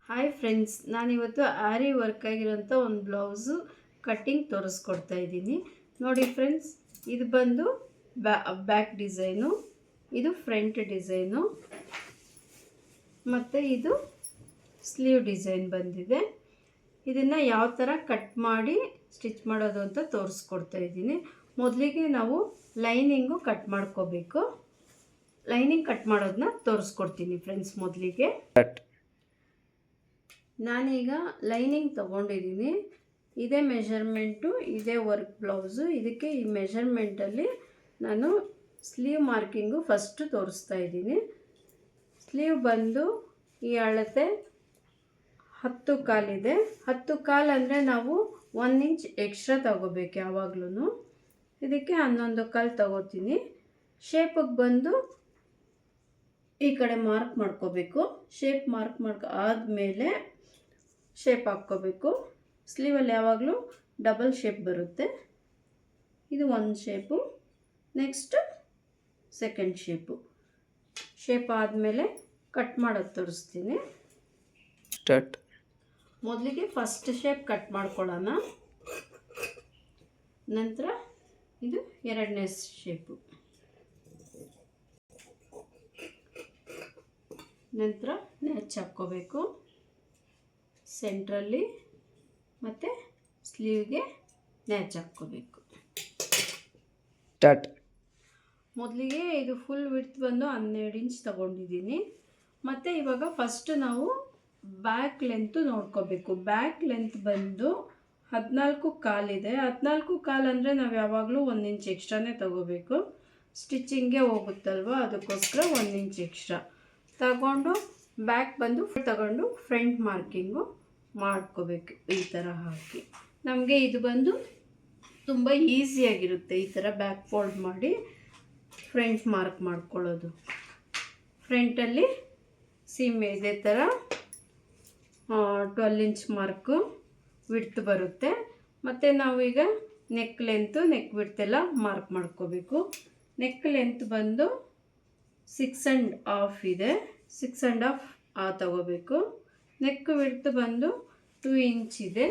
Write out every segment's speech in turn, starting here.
Hi friends, ನಾನಿವತ್ತು ಆರಿ work ಆಗಿರೋಂಥ ಒಂದು ಬ್ಲೌಸು ಕಟ್ಟಿಂಗ್ ತೋರಿಸ್ಕೊಡ್ತಾ ಇದ್ದೀನಿ. ನೋಡಿ ಫ್ರೆಂಡ್ಸ್, ಇದು ಬಂದು ಬ್ಯಾಕ್ ಡಿಸೈನು, ಇದು ಫ್ರಂಟ್ ಡಿಸೈನು, ಮತ್ತು ಇದು ಸ್ಲೀವ್ ಡಿಸೈನ್ ಬಂದಿದೆ. ಇದನ್ನು ಯಾವ ಥರ ಕಟ್ ಮಾಡಿ ಸ್ಟಿಚ್ ಮಾಡೋದು ಅಂತ ತೋರಿಸ್ಕೊಡ್ತಾ ಇದ್ದೀನಿ. ಮೊದಲಿಗೆ ನಾವು ಲೈನಿಂಗು ಕಟ್ ಮಾಡ್ಕೋಬೇಕು. ಲೈನಿಂಗ್ ಕಟ್ ಮಾಡೋದನ್ನ ತೋರಿಸ್ಕೊಡ್ತೀನಿ ಫ್ರೆಂಡ್ಸ್. ಮೊದಲಿಗೆ ನಾನೀಗ ಲೈನಿಂಗ್ ತೊಗೊಂಡಿದ್ದೀನಿ. ಇದೇ ಮೆಷರ್ಮೆಂಟು, ಇದೇ ವರ್ಕ್ ಬ್ಲೌಸು. ಇದಕ್ಕೆ ಈ ಮೆಷರ್ಮೆಂಟಲ್ಲಿ ನಾನು ಸ್ಲೀವ್ ಮಾರ್ಕಿಂಗು ಫಸ್ಟು ತೋರಿಸ್ತಾ ಇದ್ದೀನಿ. ಸ್ಲೀವ್ ಬಂದು ಈ ಅಳತೆ 10 ಕಾಲಿದೆ. 10 ಕಾಲು ಅಂದರೆ ನಾವು 1 ಇಂಚ್ ಎಕ್ಸ್ಟ್ರಾ ತಗೋಬೇಕು ಯಾವಾಗ್ಲೂ. ಇದಕ್ಕೆ 11 ಕಾಲು ತಗೋತೀನಿ. ಶೇಪಿಗೆ ಬಂದು ಈ ಕಡೆ ಮಾರ್ಕ್ ಮಾಡ್ಕೋಬೇಕು. ಶೇಪ್ ಮಾರ್ಕ್ ಆದಮೇಲೆ ಶೇಪ್ ಹಾಕ್ಕೋಬೇಕು. ಸ್ಲೀವಲ್ಲಿ ಯಾವಾಗಲೂ ಡಬಲ್ ಶೇಪ್ ಬರುತ್ತೆ. ಇದು ಒಂದು shape, next second shape. Shape ಆದಮೇಲೆ ಕಟ್ ಮಾಡೋದು ತೋರಿಸ್ತೀನಿ. ಸ್ಟಾರ್ಟ್. ಮೊದಲಿಗೆ ಫಸ್ಟ್ ಶೇಪ್ ಕಟ್ ಮಾಡ್ಕೊಳ್ಳೋಣ. ನಂತರ ಇದು ಎರಡನೇ ಶೇಪು, ನಂತರ ನ್ಯಾಚ್ ಹಾಕ್ಕೋಬೇಕು ಸೆಂಟ್ರಲ್ಲಿ, ಮತ್ತು ಸ್ಲೀವ್ಗೆ ನ್ಯಾಚ್ ಹಾಕ್ಕೋಬೇಕು. ಸ್ಟಾರ್ಟ್. ಮೊದಲಿಗೆ ಇದು ಫುಲ್ ವಿಡ್ತ್ ಬಂದು 12 ಇಂಚ್ ತೊಗೊಂಡಿದ್ದೀನಿ. ಮತ್ತು ಇವಾಗ ಫಸ್ಟ್ ನಾವು ಬ್ಯಾಕ್ ಲೆಂತು ನೋಡ್ಕೋಬೇಕು. ಬ್ಯಾಕ್ ಲೆಂತ್ ಬಂದು 14 ಕಾಲಿದೆ. 14 ಕಾಲು ಅಂದರೆ ನಾವು ಯಾವಾಗಲೂ 1 ಇಂಚ್ ಎಕ್ಸ್ಟ್ರಾನೇ ತೊಗೋಬೇಕು. ಸ್ಟಿಚಿಂಗ್ಗೆ ಹೋಗುತ್ತಲ್ವ, ಅದಕ್ಕೋಸ್ಕರ 1 ಇಂಚ್ ಎಕ್ಸ್ಟ್ರಾ ತಗೊಂಡು ಬ್ಯಾಕ್ ಬಂದು ತಗೊಂಡು ಫ್ರಂಟ್ ಮಾರ್ಕಿಂಗು ಮಾಡ್ಕೋಬೇಕು. ಈ ಥರ ಹಾಕಿ ನಮಗೆ ಇದು ಬಂದು ತುಂಬ ಈಸಿಯಾಗಿರುತ್ತೆ. ಈ ಥರ ಬ್ಯಾಕ್ ಫೋಲ್ಡ್ ಮಾಡಿ ಫ್ರಂಟ್ ಮಾರ್ಕ್ ಮಾಡ್ಕೊಳ್ಳೋದು. ಫ್ರಂಟಲ್ಲಿ ಸೀಮೆ ಇದೇ ಥರ 12 ಇಂಚ್ ಮಾರ್ಕು ವಿಡ್ತ್ ಬರುತ್ತೆ. ಮತ್ತು ನಾವೀಗ ನೆಕ್ ಲೆಂತು, ನೆಕ್ ವಿಡ್ತ್ ಎಲ್ಲ ಮಾರ್ಕ್ ಮಾಡ್ಕೋಬೇಕು. ನೆಕ್ ಲೆಂತ್ ಬಂದು 6.5 ಇದೆ. 6.5 ತಗೋಬೇಕು. ನೆಕ್ ವಿಡ್ತ್ ಬಂದು 2 ಇಂಚ್ ಇದೆ.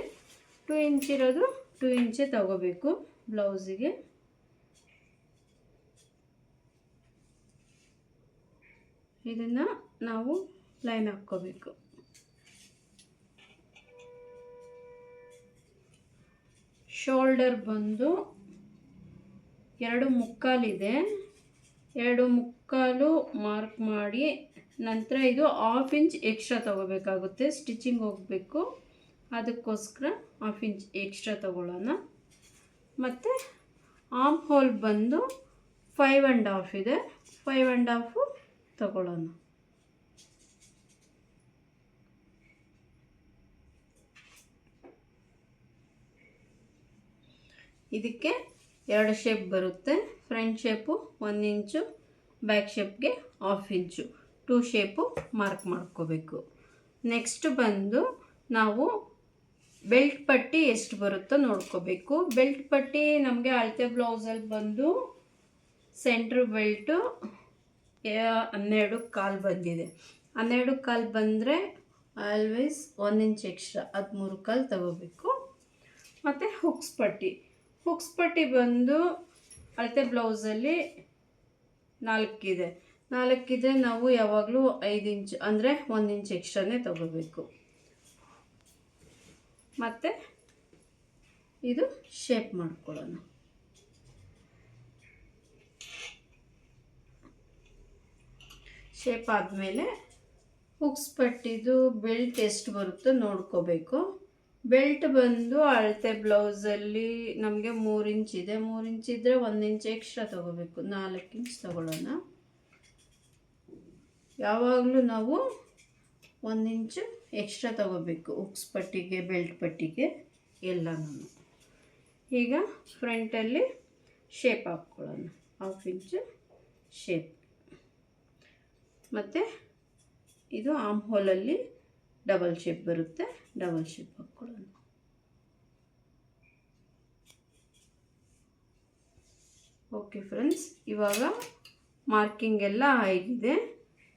2 ಇಂಚ್ ಇರೋದು 2 ಇಂಚೇ ತಗೋಬೇಕು ಬ್ಲೌಸಿಗೆ. ಇದನ್ನು ನಾವು ಲೈನ್ ಹಾಕ್ಕೋಬೇಕು. ಶೋಲ್ಡರ್ ಬಂದು 2.25 ಇದೆ. 2.25 ಮಾರ್ಕ್ ಮಾಡಿ ನಂತರ ಇದು 1/2 ಇಂಚ್ ಎಕ್ಸ್ಟ್ರಾ ತೊಗೋಬೇಕಾಗುತ್ತೆ. ಸ್ಟಿಚಿಂಗ್ ಹೋಗಬೇಕು, ಅದಕ್ಕೋಸ್ಕರ 1/2 ಇಂಚ್ ಎಕ್ಸ್ಟ್ರಾ ತೊಗೊಳ್ಳೋಣ. ಮತ್ತು ಆರ್ಮ್ ಹೋಲ್ ಬಂದು 5.5 ಇದೆ. 5.5 ತಗೊಳ್ಳೋಣ. ಇದಕ್ಕೆ 2 ಶೇಪ್ ಬರುತ್ತೆ. ಫ್ರಂಟ್ ಶೇಪು 1 ಇಂಚು, ಬ್ಯಾಕ್ ಶೇಪ್ಗೆ 1/2 ಇಂಚು, 2 ಶೇಪು ಮಾರ್ಕ್ ಮಾಡ್ಕೋಬೇಕು. ನೆಕ್ಸ್ಟ್ ಬಂದು ನಾವು ಬೆಲ್ಟ್ ಪಟ್ಟಿ ಎಷ್ಟು ಬರುತ್ತೋ ನೋಡ್ಕೋಬೇಕು. ಬೆಲ್ಟ್ ಪಟ್ಟಿ ನಮಗೆ ಅಳತೆ ಬ್ಲೌಸಲ್ಲಿ ಬಂದು ಸೆಂಟ್ರ್ ಬೆಲ್ಟು 12 ಕಾಲು ಬಂದಿದೆ. 12 ಕಾಲು ಬಂದರೆ ಆಲ್ವೇಸ್ 1 ಇಂಚ್ ಎಕ್ಸ್ಟ್ರಾ 13 ಕಾಲು ತಗೋಬೇಕು. ಮತ್ತು ಹುಕ್ಸ್ ಪಟ್ಟಿ ಬಂದು ಅಳತೆ ಬ್ಲೌಸಲ್ಲಿ 4 ಇದೆ. 4 ಇದ್ದರೆ ನಾವು ಯಾವಾಗಲೂ 5 ಇಂಚ್ ಅಂದರೆ 1 ಇಂಚ್ ಎಕ್ಸ್ಟ್ರಾನೇ ತಗೋಬೇಕು. ಮತ್ತು ಇದು ಶೇಪ್ ಮಾಡ್ಕೊಳ್ಳೋಣ. ಶೇಪ್ ಆದಮೇಲೆ ಹುಕ್ಸ್ ಪಟ್ಟಿದು ಬೆಲ್ಟ್ ಎಷ್ಟು ಬರುತ್ತೋ ನೋಡ್ಕೋಬೇಕು. ಬೆಲ್ಟ್ ಬಂದು ಅಳತೆ ಬ್ಲೌಸಲ್ಲಿ ನಮಗೆ 3 ಇಂಚ್ ಇದೆ. 3 ಇಂಚ್ ಇದ್ದರೆ 1 ಇಂಚ್ ಎಕ್ಸ್ಟ್ರಾ ತೊಗೋಬೇಕು. 4 ಇಂಚ್ ತಗೊಳ್ಳೋಣ. ಯಾವಾಗಲೂ ನಾವು 1 ಇಂಚು ಎಕ್ಸ್ಟ್ರಾ ತಗೋಬೇಕು ಹುಕ್ಸ್ ಪಟ್ಟಿಗೆ, ಬೆಲ್ಟ್ ಪಟ್ಟಿಗೆ ಎಲ್ಲನೂ. ಈಗ ಫ್ರಂಟಲ್ಲಿ ಶೇಪ್ ಹಾಕ್ಕೊಳ್ಳೋಣ. 1/2 ಇಂಚು ಶೇಪ್. ಮತ್ತು ಇದು ಆರ್ಮ್ ಹೋಲಲ್ಲಿ ಡಬಲ್ ಶೇಪ್ ಬರುತ್ತೆ. ಡಬಲ್ ಶೇಪ್ ಹಾಕ್ಕೊಳ್ಳೋಣ. ಓಕೆ ಫ್ರೆಂಡ್ಸ್, ಇವಾಗ ಮಾರ್ಕಿಂಗ್ ಎಲ್ಲ ಆಗಿದೆ.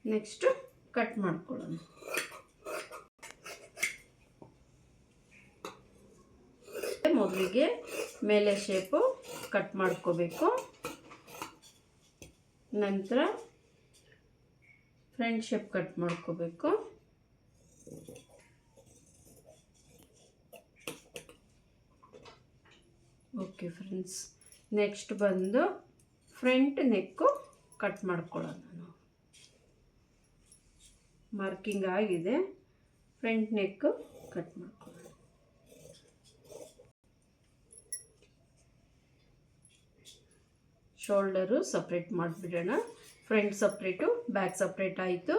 ನೆಕ್ಸ್ಟು ಕಟ್ ಮಾಡ್ಕೊಳ್ಳೋಣ. ಮೊದಲಿಗೆ ಮೇಲೆ ಶೇಪು ಕಟ್ ಮಾಡ್ಕೋಬೇಕು. ನಂತರ ಫ್ರಂಟ್ ಶೇಪ್ ಕಟ್ ಮಾಡ್ಕೋಬೇಕು. ಓಕೆ ಫ್ರೆಂಡ್ಸ್, ನೆಕ್ಸ್ಟ್ ಬಂದು ಫ್ರಂಟ್ ನೆಕ್ಕು ಕಟ್ ಮಾಡ್ಕೊಳ್ಳೋಣ. ನಾವು ಮಾರ್ಕಿಂಗ್ ಆಗಿದೆ, ಫ್ರಂಟ್ ನೆಕ್ಕು ಕಟ್ ಮಾಡ್ಕೊಳ್ಳೋಣ. ಶೋಲ್ಡರು ಸಪ್ರೇಟ್ ಮಾಡಿಬಿಡೋಣ. ಫ್ರಂಟ್ ಸಪ್ರೇಟು, ಬ್ಯಾಕ್ ಸಪ್ರೇಟ್ ಆಯಿತು.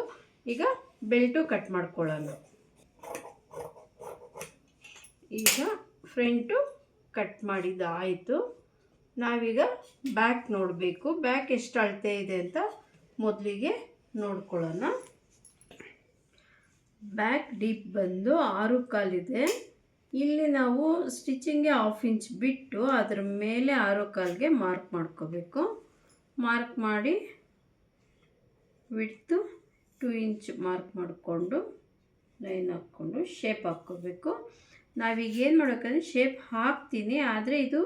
ಈಗ ಬೆಲ್ಟು ಕಟ್ ಮಾಡ್ಕೊಳ್ಳೋಣ. ಈಗ ಫ್ರಂಟು ಕಟ್ ಮಾಡಿದ್ದಾಯಿತು. ನಾವೀಗ ಬ್ಯಾಕ್ ನೋಡಬೇಕು. ಬ್ಯಾಕ್ ಎಷ್ಟು ಅಳತೆ ಇದೆ ಅಂತ ಮೊದಲಿಗೆ ನೋಡ್ಕೊಳ್ಳೋಣ. ಬ್ಯಾಕ್ ಡೀಪ್ ಬಂದು 6 ಕಾಲಿದೆ. ಇಲ್ಲಿ ನಾವು ಸ್ಟಿಚಿಂಗ್ಗೆ 1/2 ಇಂಚ್ ಬಿಟ್ಟು ಅದರ ಮೇಲೆ 6 ಕಾಲಿಗೆ ಮಾರ್ಕ್ ಮಾಡ್ಕೋಬೇಕು. ಮಾರ್ಕ್ ಮಾಡಿ ವಿಡ್ತು 2 ಇಂಚ್ ಮಾರ್ಕ್ ಮಾಡಿಕೊಂಡು ಲೈನ್ ಹಾಕ್ಕೊಂಡು ಶೇಪ್ ಹಾಕ್ಕೋಬೇಕು. ನಾವೀಗ ಏನು ಮಾಡಬೇಕಂದ್ರೆ ಶೇಪ್ ಹಾಕ್ತೀನಿ, ಆದರೆ ಇದು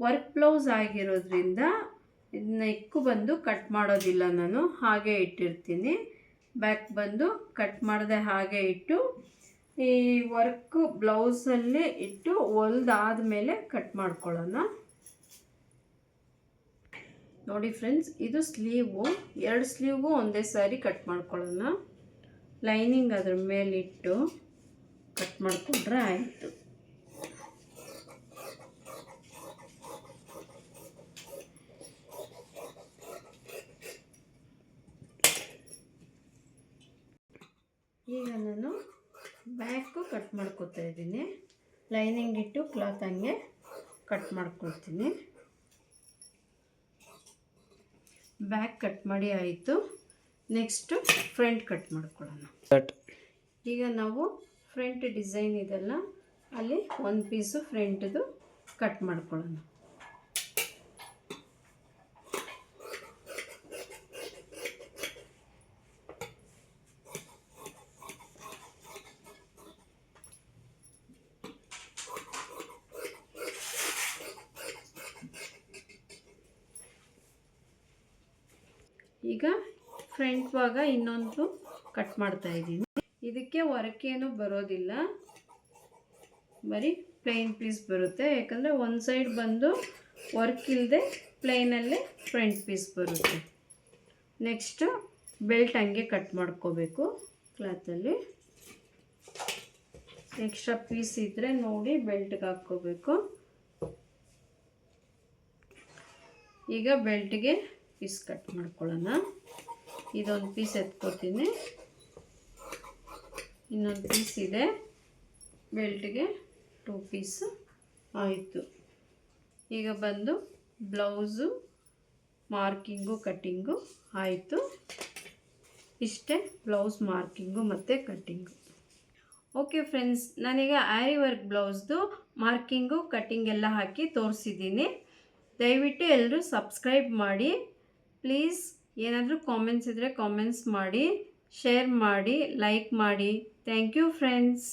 ವರ್ಕ್ ಬ್ಲೌಸ್ ಆಗಿರೋದ್ರಿಂದ ನೆಕ್ಕು ಬಂದು ಕಟ್ ಮಾಡೋದಿಲ್ಲ, ನಾನು ಹಾಗೆ ಇಟ್ಟಿರ್ತೀನಿ. ಬ್ಯಾಕ್ ಬಂದು ಕಟ್ ಮಾಡದೆ ಹಾಗೆ ಇಟ್ಟು ಈ ವರ್ಕ್ ಬ್ಲೌಸಲ್ಲಿ ಇಟ್ಟು ಹೊಲ್ದಾದ ಮೇಲೆ ಕಟ್ ಮಾಡ್ಕೊಳ್ಳೋಣ. ನೋಡಿ ಫ್ರೆಂಡ್ಸ್, ಇದು ಸ್ಲೀವು. 2 ಸ್ಲೀವ್ಗೂ ಒಂದೇ ಸಾರಿ ಕಟ್ ಮಾಡ್ಕೊಳ್ಳೋಣ. ಲೈನಿಂಗ್ ಅದ್ರ ಮೇಲಿಟ್ಟು ಕಟ್ ಮಾಡಿಕೊಂಡ್ರೆ ಆಯಿತು. ಈಗ ನಾನು ಬ್ಯಾಕು ಕಟ್ ಮಾಡ್ಕೊತಾ ಇದ್ದೀನಿ. ಲೈನಿಂಗ್ ಇಟ್ಟು ಕ್ಲಾತ್ ಹಂಗೆ ಕಟ್ ಮಾಡ್ಕೊಳ್ತೀನಿ. ಬ್ಯಾಕ್ ಕಟ್ ಮಾಡಿ ಆಯಿತು. ನೆಕ್ಸ್ಟು ಫ್ರಂಟ್ ಕಟ್ ಮಾಡ್ಕೊಳ್ಳೋಣ. ಈಗ ನಾವು ಫ್ರಂಟ್ ಡಿಸೈನ್ ಇದೆಲ್ಲ ಅಲ್ಲಿ ಒಂದು ಪೀಸು ಫ್ರಂಟ್ದು ಕಟ್ ಮಾಡ್ಕೊಳ್ಳೋಣ. ಈಗ ಫ್ರಂಟ್ ಭಾಗ ಇನ್ನೊಂದು ಕಟ್ ಮಾಡ್ತಾ ಇದ್ದೀನಿ. ಇದಕ್ಕೆ ವರ್ಕೇನು ಬರೋದಿಲ್ಲ, ಬರೀ ಪ್ಲೈನ್ ಪೀಸ್ ಬರುತ್ತೆ. ಯಾಕಂದರೆ ಒಂದು ಸೈಡ್ ಬಂದು ವರ್ಕ್ ಇಲ್ಲದೆ ಪ್ಲೈನಲ್ಲೇ ಫ್ರಂಟ್ ಪೀಸ್ ಬರುತ್ತೆ. ನೆಕ್ಸ್ಟು ಬೆಲ್ಟ್ ಹಂಗೆ ಕಟ್ ಮಾಡ್ಕೋಬೇಕು ಕ್ಲಾತಲ್ಲಿ. ಎಕ್ಸ್ಟ್ರಾ ಪೀಸ್ ಇದ್ದರೆ ನೋಡಿ ಬೆಲ್ಟ್ಗೆ ಹಾಕ್ಕೋಬೇಕು. ಈಗ ಬೆಲ್ಟ್ಗೆ ಪೀಸ್ ಕಟ್ ಮಾಡ್ಕೊಳ್ಳೋಣ. ಇದೊಂದು ಪೀಸ್ ಎತ್ಕೋತೀನಿ, ಇನ್ನೊಂದು ಪೀಸ್ ಇದೆ. ಬೆಲ್ಟ್ಗೆ 2 ಪೀಸ್ ಆಯಿತು. ಈಗ ಬಂದು ಬ್ಲೌಸು ಮಾರ್ಕಿಂಗು ಕಟ್ಟಿಂಗು ಆಯಿತು. ಇಷ್ಟೇ ಬ್ಲೌಸ್ ಮಾರ್ಕಿಂಗು ಮತ್ತು ಕಟ್ಟಿಂಗು. ಓಕೆ ಫ್ರೆಂಡ್ಸ್, ನಾನೀಗ ಆರಿ ವರ್ಕ್ ಬ್ಲೌಸ್ದು ಮಾರ್ಕಿಂಗು ಕಟ್ಟಿಂಗ್ ಎಲ್ಲ ಹಾಕಿ ತೋರಿಸಿದ್ದೀನಿ. ದಯವಿಟ್ಟು ಎಲ್ಲರೂ ಸಬ್ಸ್ಕ್ರೈಬ್ ಮಾಡಿ ಪ್ಲೀಸ್. ಏನಾದರೂ ಕಾಮೆಂಟ್ಸ್ ಇದ್ದರೆ ಕಾಮೆಂಟ್ಸ್ ಮಾಡಿ, ಶೇರ್ ಮಾಡಿ, ಲೈಕ್ ಮಾಡಿ. Thank you friends.